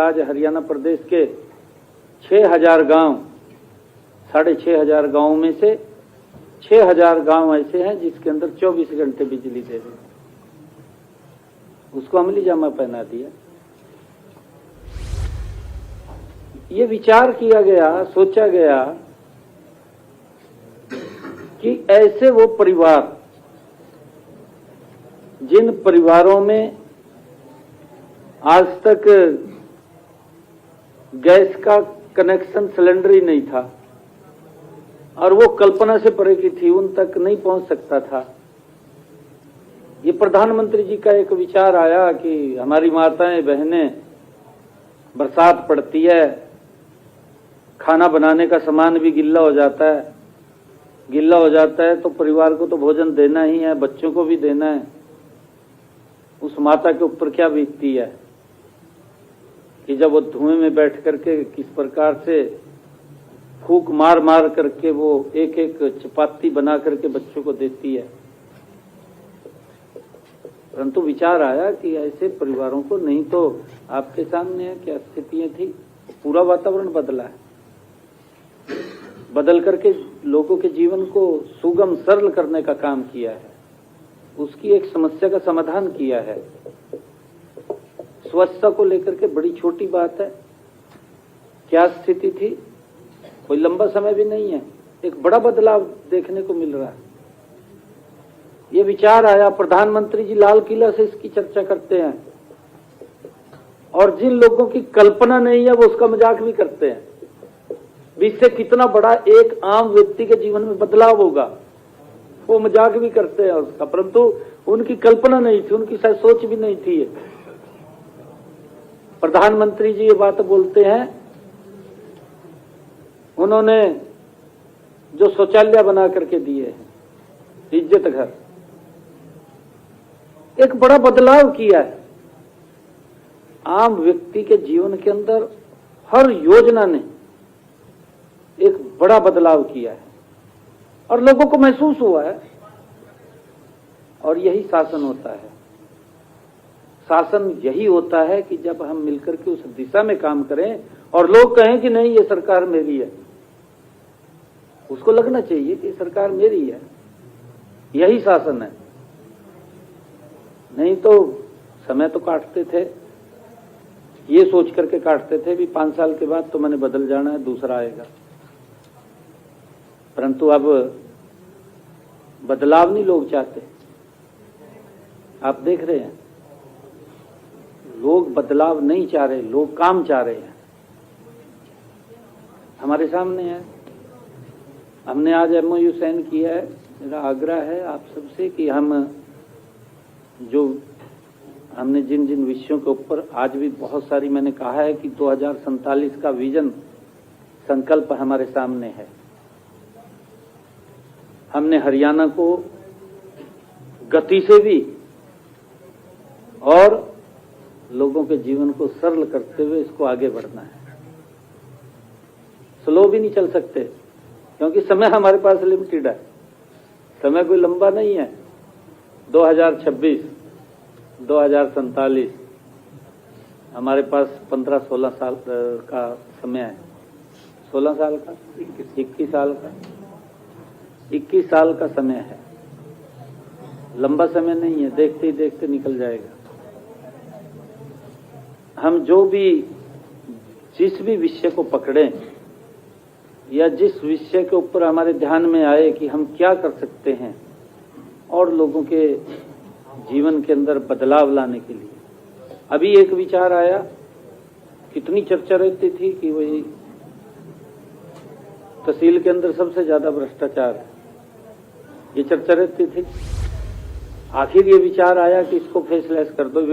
आज हरियाणा प्रदेश के 6000 गांव, 6500 गांवों में से 6000 गांव ऐसे हैं जिसके अंदर 24 घंटे बिजली दे रहे, उसको अमली जामा पहना दिया। ये विचार किया गया, सोचा गया कि ऐसे वो परिवार जिन परिवारों में आज तक गैस का कनेक्शन सिलेंडर ही नहीं था और वो कल्पना से परे की थी, उन तक नहीं पहुंच सकता था। ये प्रधानमंत्री जी का एक विचार आया कि हमारी माताएं बहनें, बरसात पड़ती है, खाना बनाने का सामान भी गिल्ला हो जाता है, गिल्ला हो जाता है तो परिवार को तो भोजन देना ही है, बच्चों को भी देना है। उस माता के ऊपर क्या बीतती है कि जब वो धुएं में बैठ करके किस प्रकार से फूंक मार मार करके वो एक एक चपाती बना करके बच्चों को देती है। परंतु विचार आया कि ऐसे परिवारों को, नहीं तो आपके सामने क्या स्थितियां थी, पूरा वातावरण बदला है, बदल करके लोगों के जीवन को सुगम सरल करने का काम किया है, उसकी एक समस्या का समाधान किया है। स्वच्छता को लेकर के बड़ी छोटी बात है, क्या स्थिति थी, कोई लंबा समय भी नहीं है, एक बड़ा बदलाव देखने को मिल रहा है। ये विचार आया, प्रधानमंत्री जी लाल किला से इसकी चर्चा करते हैं और जिन लोगों की कल्पना नहीं है वो उसका मजाक भी करते हैं। इससे कितना बड़ा एक आम व्यक्ति के जीवन में बदलाव होगा, वो मजाक भी करते हैं उसका, परंतु उनकी कल्पना नहीं थी, उनकी शायद सोच भी नहीं थी। प्रधानमंत्री जी ये बात बोलते हैं, उन्होंने जो शौचालय बना करके दिए हैं, इज्जत घर, एक बड़ा बदलाव किया है। आम व्यक्ति के जीवन के अंदर हर योजना ने एक बड़ा बदलाव किया है और लोगों को महसूस हुआ है। और यही शासन होता है, शासन यही होता है कि जब हम मिलकर के उस दिशा में काम करें और लोग कहें कि नहीं ये सरकार मेरी है, उसको लगना चाहिए कि सरकार मेरी है, यही शासन है। नहीं तो समय तो काटते थे, ये सोच करके काटते थे भी 5 साल के बाद तो मैंने बदल जाना है, दूसरा आएगा। परंतु अब बदलाव नहीं लोग चाहते। आप देख रहे हैं, लोग बदलाव नहीं चाह रहे, लोग काम चाह रहे हैं। हमारे सामने है, हमने आज MOU साइन किया है। मेरा आग्रह है आप सबसे कि हम जो हमने जिन जिन विषयों के ऊपर आज भी बहुत सारी, मैंने कहा है कि 2047 का विजन संकल्प हमारे सामने है। हमने हरियाणा को गति से भी और लोगों के जीवन को सरल करते हुए इसको आगे बढ़ना है। स्लो भी नहीं चल सकते क्योंकि समय हमारे पास लिमिटेड है, समय कोई लंबा नहीं है। 2026, 2047 हमारे पास 15-16 साल का समय है। 16 साल का, 21 साल का, 21 साल का समय है, लंबा समय नहीं है, देखते ही देखते निकल जाएगा। हम जो भी जिस भी विषय को पकड़ें या जिस विषय के ऊपर हमारे ध्यान में आए कि हम क्या कर सकते हैं और लोगों के जीवन के अंदर बदलाव लाने के लिए। अभी एक विचार आया, कितनी चर्चा रहती थी कि वही तहसील के अंदर सबसे ज्यादा भ्रष्टाचार है, ये चर्चा रहती थी। आखिर ये विचार आया कि इसको फेसलेस कर दो।